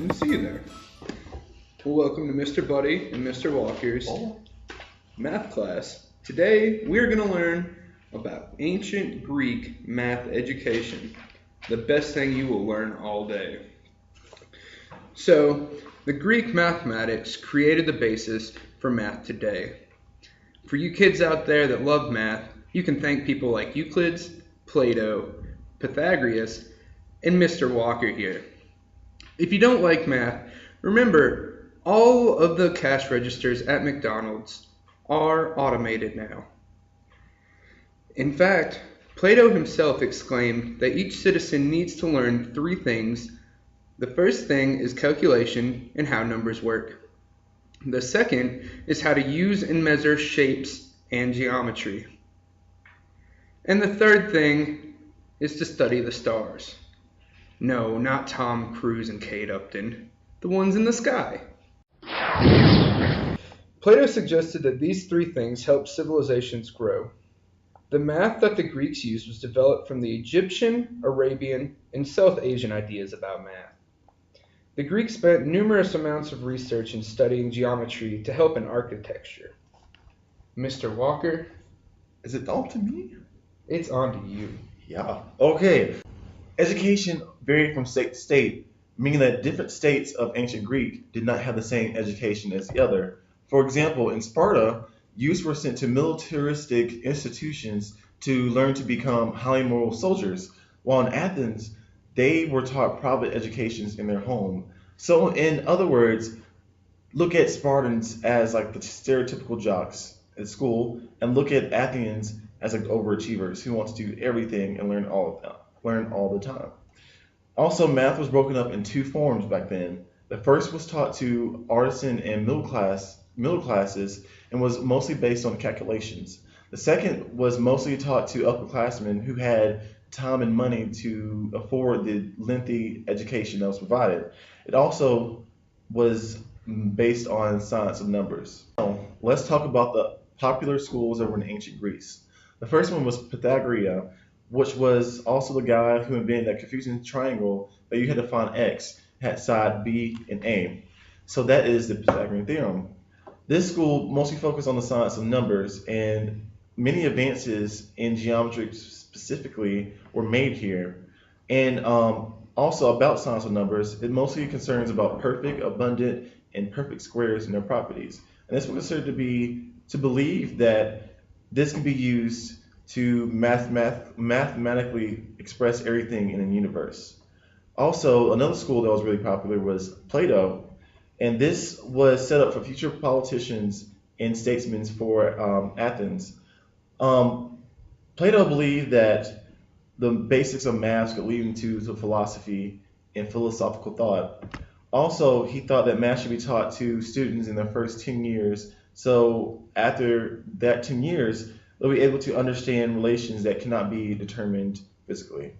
to see you there. Well, welcome to Mr. Buddy and Mr. Walker's math class. Today, we're going to learn about ancient Greek math education, the best thing you will learn all day. So, the Greek mathematics created the basis for math today. For you kids out there that love math, you can thank people like Euclid, Plato, Pythagoras, and Mr. Walker here. If you don't like math, remember all of the cash registers at McDonald's are automated now. In fact, Plato himself exclaimed that each citizen needs to learn three things. The first thing is calculation and how numbers work. The second is how to use and measure shapes and geometry. And the third thing is to study the stars. No, not Tom Cruise and Kate Upton, the ones in the sky. Plato suggested that these three things help civilizations grow. The math that the Greeks used was developed from the Egyptian, Arabian, and South Asian ideas about math. The Greeks spent numerous amounts of research in studying geometry to help in architecture. Mr. Walker, Is it all to me? it's on to you. Yeah. Okay. Education varied from state to state, meaning that different states of ancient Greek did not have the same education as the other. For example, in Sparta, youths were sent to militaristic institutions to learn to become highly moral soldiers, while in Athens, they were taught private educations in their home. So, in other words, look at Spartans as like the stereotypical jocks at school, and look at Athenians as like overachievers who want to do everything and learn all the time. Also, math was broken up in two forms back then. The first was taught to artisan and middle classes and was mostly based on calculations. The second was mostly taught to upperclassmen who had time and money to afford the lengthy education that was provided. It also was based on science of numbers. Now, let's talk about the popular schools that were in ancient Greece. The first one was Pythagoras, which was also the guy who invented that confusing triangle that you had to find x, had side b and a. So that is the Pythagorean theorem. This school mostly focused on the science of numbers, and many advances in geometry specifically were made here. And also about science of numbers, it mostly concerns about perfect, abundant, and perfect squares and their properties. And this was considered to believe that this can be used to mathematically express everything in the universe. Also, another school that was really popular was Plato, and this was set up for future politicians and statesmen for Athens. Plato believed that the basics of math could lead into philosophy and philosophical thought. Also, he thought that math should be taught to students in their first 10 years, so after that 10 years, they'll be able to understand relations that cannot be determined physically.